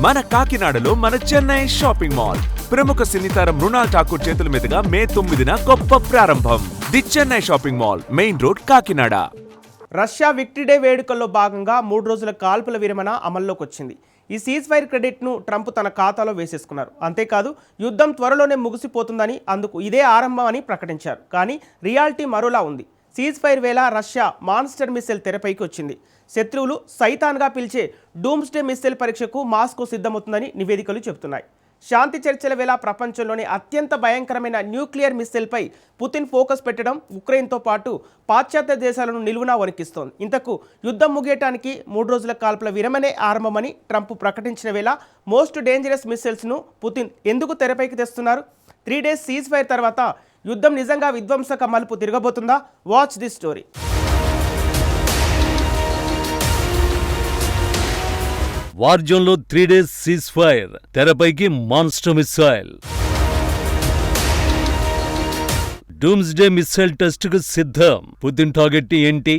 మన కాకినాడలో మన చెన్నై షాపింగ్ మాల్ ప్రముఖ సినీతారం మృణాల్ ఠాకూర్ చేతుల మీదుగా మే 9న గొప్ప ప్రారంభం. The Chennai shopping mall, main road, Kakinada. Russia victory day వేడుకల్లో భాగంగా 3 రోజుల కాల్పుల విరమణ అమల్లోకి వచ్చింది. ఈ సీజ్ ఫైర్ క్రెడిట్ను ట్రంప్ తన ఖాతాలో వేసేసుకున్నారు. అంతేకాదు, యుద్ధం త్వరలోనే ముగిసిపోతుందని, అందుకు ఇదే ఆరంభం అని ప్రకటించారు. కానీ రియాలిటీ మరోలా ఉంది. సీజ్ ఫైర్ వేళ రష్యా మాన్స్టర్ మిస్సైల్ తెరపైకి వచ్చింది. శత్రువులు సైతాన్గా పిలిచే డూమ్స్డే మిస్సైల్ పరీక్షకు మాస్కో సిద్ధమవుతుందని నివేదికలు చెబుతున్నాయి. శాంతి చర్చల వేళ ప్రపంచంలోనే అత్యంత భయంకరమైన న్యూక్లియర్ మిస్సైల్పై పుతిన్ ఫోకస్ పెట్టడం ఉక్రెయిన్తో పాటు పాశ్చాత్య దేశాలను నిలువునా వణికిస్తోంది. ఇంతకు యుద్ధం ముగియటానికి 3 రోజుల కాల్పుల విరమణే ఆరంభమని ట్రంప్ ప్రకటించిన వేళ మోస్ట్ డేంజరస్ మిస్సైల్స్ను పుతిన్ ఎందుకు తెరపైకి తెస్తున్నారు? 3 డేస్ సీజ్ ఫైర్ తర్వాత యుద్ధం నిజంగా విధ్వంసక మలుపు తిరగబోతుందా? Watch this story. వార్ జోన్లో 3 డేస్ సీజ్ ఫైర్, తెరపైకి మాన్స్టర్ మిస్సైల్. డూమ్స్డే మిస్సైల్ టెస్ట్కు సిద్ధం. పుతిన్ టార్గెట్ ఏంటి?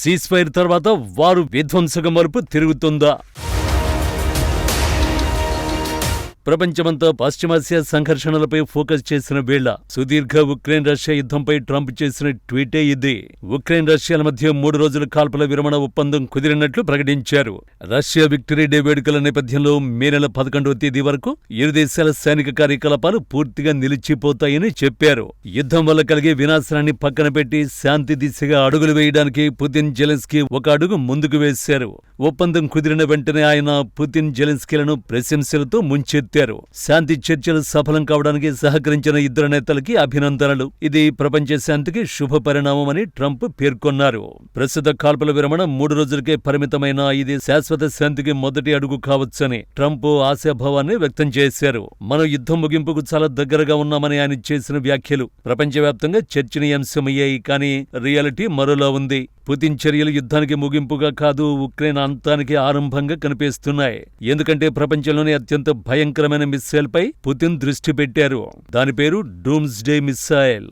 సీజ్ ఫైర్ తర్వాత వారు విధ్వంసక మలుపు తిరుగుతుందా? ప్రపంచమంతా పశ్చిమాసియా సంఘర్షణలపై ఫోకస్ చేసిన వేళ సుదీర్ఘ ఉక్రెయిన్ రష్యా యుద్ధంపై ట్రంప్ చేసిన ట్వీటే ఇది. ఉక్రెయిన్ రష్యాల మధ్య 3 రోజుల కాల్పుల విరమణ ఒప్పందం కుదిరినట్లు ప్రకటించారు. రష్యా విక్టరీ డే వేడుకల నేపథ్యంలో మే నెల 11వ తేదీ వరకు ఇరు దేశాల సైనిక కార్యకలాపాలు పూర్తిగా నిలిచిపోతాయని చెప్పారు. యుద్ధం వల్ల కలిగే వినాశనాన్ని పక్కన పెట్టి శాంతి దిశగా అడుగులు వేయడానికి పుతిన్, జెలెన్స్కీ ఒక అడుగు ముందుకు వేశారు. ఒప్పందం కుదిరిన వెంటనే ఆయన పుతిన్, జెలెన్స్కీలను ప్రశంసలతో ముంచెత్తారు. శాంతి చర్చలు సఫలం కావడానికి సహకరించిన ఇద్దరు నేతలకి అభినందనలు. ఇది ప్రపంచ శాంతికి శుభ పరిణామమని ట్రంప్ పేర్కొన్నారు. ప్రస్తుత కాల్పుల విరమణ 3 రోజులకే పరిమితమైన ఇది శాశ్వత శాంతికి మొదటి అడుగు కావచ్చని ట్రంప్ ఆశాభావాన్ని వ్యక్తం చేశారు. మనం యుద్ధం ముగింపుకు చాలా దగ్గరగా ఉన్నామని ఆయన చేసిన వ్యాఖ్యలు ప్రపంచవ్యాప్తంగా చర్చనీయాంశమయ్యాయి. కానీ రియాలిటీ మరోలా ఉంది. పుతిన్ చర్యలు యుద్ధానికి ముగింపుగా కాదు, ఉక్రెయిన్ అంతానికి ఆరంభంగా కనిపిస్తున్నాయి. ఎందుకంటే ప్రపంచంలోనే అత్యంత భయంకరమైన మిస్సైల్ పై పుతిన్ దృష్టి పెట్టారు. దాని పేరు డూమ్స్డే మిస్సైల్.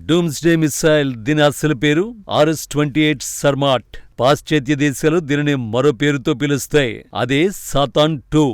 డూమ్స్డే మిస్సైల్, దీని అసలు పేరు RS-28 సర్మాట్. పాశ్చాత్య దేశాలు దీనిని మరో పేరుతో పిలుస్తాయి, అదే సాతాన్ 2.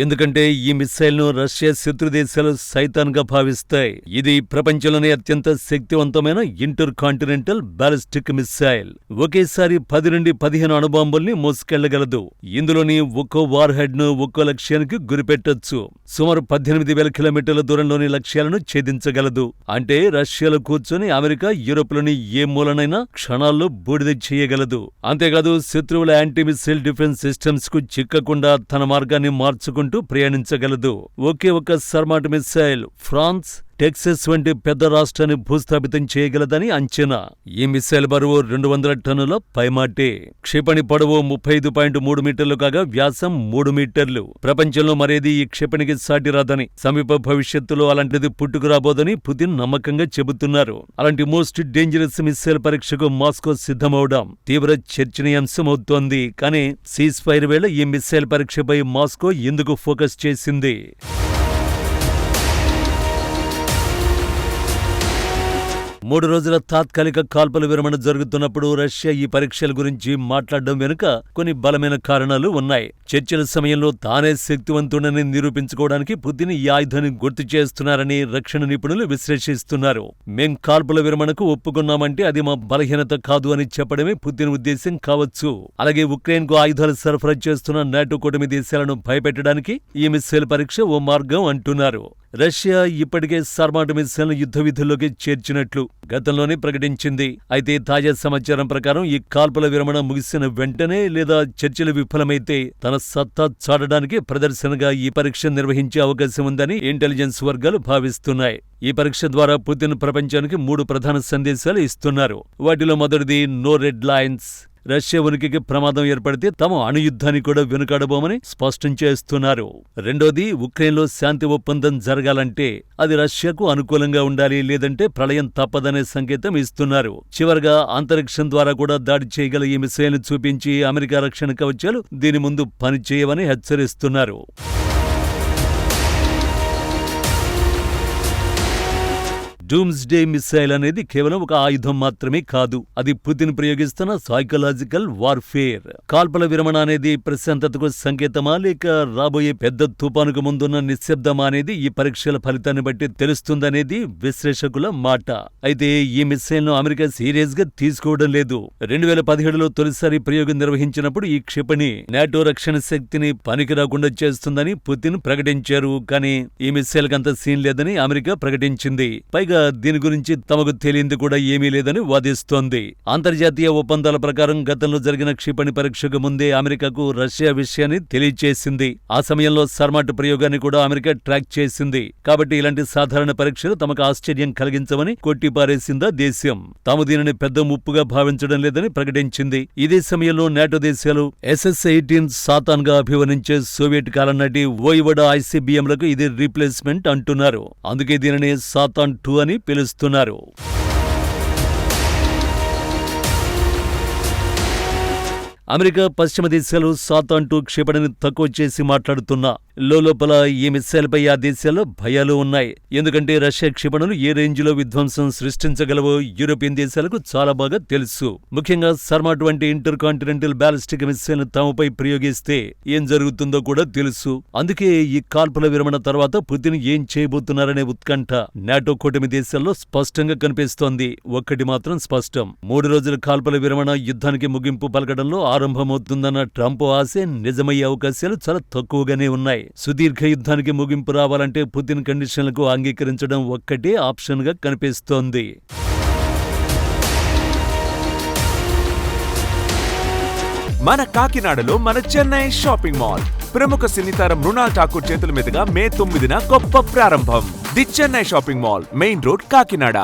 ఎందుకంటే ఈ మిస్సైల్ను రష్యా శత్రు దేశాలు సైతాన్గా భావిస్తాయి. ఇది ప్రపంచంలోనే అత్యంత శక్తివంతమైన ఇంటర్ కాంటినెంటల్ బాలిస్టిక్ మిస్సైల్. ఒకేసారి 10 నుండి 15 అణుబాంబుల్ని మోసుకెళ్లగలదు. ఇందులోని ఒక్కో వార్ హెడ్ ను ఒక్కో లక్ష్యానికి గురిపెట్టొచ్చు. సుమారు 18,000 కిలోమీటర్ల దూరంలోని లక్ష్యాలను ఛేదించగలదు. అంటే రష్యాలో కూర్చొని అమెరికా, యూరోప్లోని ఏ మూలనైనా క్షణాల్లో బూడిద చేయగలదు. అంతేకాదు, శత్రువుల యాంటీ మిస్సైల్ డిఫెన్స్ సిస్టమ్స్ కు చిక్కకుండా తన మార్గాన్ని మార్చుకుంటూ ప్రయాణించగలదు. ఒకే ఒక సర్మాట్ మిస్సైల్ ఫ్రాన్స్, టెక్సస్ వంటి పెద్ద రాష్ట్రాన్ని భూస్థాపితం చేయగలదని అంచనా. ఈ మిస్సైల్ బరువు 200 టన్నుల పైమాటే. క్షిపణి పొడవు 35.3 మీటర్లు కాగా వ్యాసం 3 మీటర్లు. ప్రపంచంలో మరేది ఈ క్షిపణికి సాటి రాదని, సమీప భవిష్యత్తులో అలాంటిది పుట్టుకురాబోదని పుతిన్ నమ్మకంగా చెబుతున్నారు. అలాంటి మోస్ట్ డేంజరస్ మిస్సైల్ పరీక్షకు మాస్కో సిద్ధమవడం తీవ్ర చర్చనీయాంశమవుతోంది. కానీ సీజ్ ఫైర్ వేళ ఈ మిస్సైల్ పరీక్షపై మాస్కో ఎందుకు ఫోకస్ చేసింది? 3 రోజుల తాత్కాలిక కాల్పుల విరమణ జరుగుతున్నప్పుడు రష్యా ఈ పరీక్షల గురించి మాట్లాడడం వెనుక కొన్ని బలమైన కారణాలు ఉన్నాయి. చర్చల సమయంలో తానే శక్తివంతుడని నిరూపించుకోవడానికి పుతిన్ ఈ ఆయుధాన్ని గుర్తు చేస్తున్నారని రక్షణ నిపుణులు విశ్లేషిస్తున్నారు. మేం కాల్పుల విరమణకు ఒప్పుకున్నామంటే అది మా బలహీనత కాదు అని చెప్పడమే పుతిన్ ఉద్దేశం కావచ్చు. అలాగే ఉక్రెయిన్కు ఆయుధాలు సరఫరా చేస్తున్న నాటో కూటమి దేశాలను భయపెట్టడానికి ఈ మిస్సైల్ పరీక్ష ఓ మార్గం అంటున్నారు. రష్యా ఇప్పటికే సర్మాట్ మిస్సైల్ను యుద్ధ విధుల్లోకి చేర్చినట్లు గతంలోనే ప్రకటించింది. అయితే తాజా సమాచారం ప్రకారం ఈ కాల్పుల విరమణ ముగిసిన వెంటనే లేదా చర్చలు విఫలమైతే తన సత్తా చాటడానికి ప్రదర్శనగా ఈ పరీక్ష నిర్వహించే అవకాశం ఉందని ఇంటెలిజెన్స్ వర్గాలు భావిస్తున్నాయి. ఈ పరీక్ష ద్వారా పుతిన్ ప్రపంచానికి 3 ప్రధాన సందేశాలు ఇస్తున్నారు. వాటిలో మొదటిది నో రెడ్ లైన్స్. రష్యా ఉనికికి ప్రమాదం ఏర్పడితే తమ అణుయుద్ధాన్ని కూడా వెనుకాడబోమని స్పష్టం చేస్తున్నారు. రెండోది, ఉక్రెయిన్లో శాంతి ఒప్పందం జరగాలంటే అది రష్యాకు అనుకూలంగా ఉండాలి, లేదంటే ప్రళయం తప్పదనే సంకేతం ఇస్తున్నారు. చివరగా అంతరిక్షం ద్వారా కూడా దాడి చేయగల ఈ మిసైల్ను చూపించి అమెరికా రక్షణ కవచాలు దీని ముందు పనిచేయవని హెచ్చరిస్తున్నారు. డూమ్స్డే మిసైల్ అనేది కేవలం ఒక ఆయుధం మాత్రమే కాదు, అది పుతిన్ ప్రయోగిస్తున్న సైకలాజికల్ వార్ఫేర్. కాల్పల విరమణ అనేది ప్రశాంతతకు సంకేతమా లేక రాబోయే పెద్ద తుపానుకు ముందున్న నిశ్శబ్దమా అనేది ఈ పరీక్షల ఫలితాన్ని బట్టి తెలుస్తుందనేది విశ్లేషకుల మాట. అయితే ఈ మిసైల్ ను అమెరికా సీరియస్ గా తీసుకోవడం లేదు. 2017లో తొలిసారి ప్రయోగం నిర్వహించినప్పుడు ఈ క్షిపణి నాటో రక్షణ శక్తిని పనికి రాకుండా చేస్తుందని పుతిన్ ప్రకటించారు. కానీ ఈ మిసైల్ కంత సీన్ లేదని అమెరికా ప్రకటించింది. పైగా దీని గురించి తమకు తెలియంది కూడా ఏమీ లేదని వాదిస్తోంది. అంతర్జాతీయ ఒప్పందాల ప్రకారం గతంలో జరిగిన క్షిపణి పరీక్షకు ముందే అమెరికాకు రష్యా విషయాన్ని తెలియచేసింది. ఆ సమయంలో సర్మాట్ ప్రయోగాన్ని కూడా అమెరికా ట్రాక్ చేసింది. కాబట్టి ఇలాంటి సాధారణ పరీక్షలు తమకు ఆశ్చర్యం కలిగించవని కొట్టిపారేసిందా దేశం. తాము దీనిని పెద్ద ముప్పుగా భావించడం లేదని ప్రకటించింది. ఇదే సమయంలో నాటో దేశాలు SS-18 సాతాన్ గా అభివర్ణించే సోవియట్ కాలం నాటి వోయివడా ICBMలకు ఇది రీప్లేస్మెంట్ అంటున్నారు. అందుకే దీనిని సాతాన్ 2 అని పిలుస్తున్నారు. అమెరికా, పశ్చిమ దేశాలు సాతాన్ 2 క్షిపణిని తక్కువ చేసి మాట్లాడుతున్నా లోపల ఈ మిసైల్పై ఆ దేశాల్లో భయాలు ఉన్నాయి. ఎందుకంటే రష్యా క్షిపణులు ఏ రేంజ్లో విధ్వంసం సృష్టించగలవో యూరోపియన్ దేశాలకు చాలా బాగా తెలుసు. ముఖ్యంగా సర్మాట్ వంటి ఇంటర్ కాంటినెంటల్ బ్యాలిస్టిక్ మిసైల్ తమపై ప్రయోగిస్తే ఏం జరుగుతుందో కూడా తెలుసు. అందుకే ఈ కాల్పుల విరమణ తర్వాత పుతిన్ ఏం చేయబోతున్నారనే ఉత్కంఠ నాటో కూటమి దేశాల్లో స్పష్టంగా కనిపిస్తోంది. ఒక్కటి మాత్రం స్పష్టం, 3 రోజుల కాల్పుల విరమణ యుద్ధానికి ముగింపు పలకడంలో ఆరంభమవుతుందన్న ట్రంప్ ఆశ నిజమయ్యే అవకాశాలు చాలా తక్కువగానే ఉన్నాయి. సుదీర్ఘ యుద్ధానికి ముగింపు రావాలంటే పుతిన్ కండిషన్లకు అంగీకరించడం ఒక్కటే ఆప్షన్గా కనిపిస్తోంది. మన కాకినాడలో మన చెన్నై షాపింగ్ మాల్ ప్రముఖ సినీతారం మృణాల్ ఠాకూర్ చేతుల మీదుగా మే 9న గొప్ప ప్రారంభం. The Chennai shopping mall, main road, Kakinada.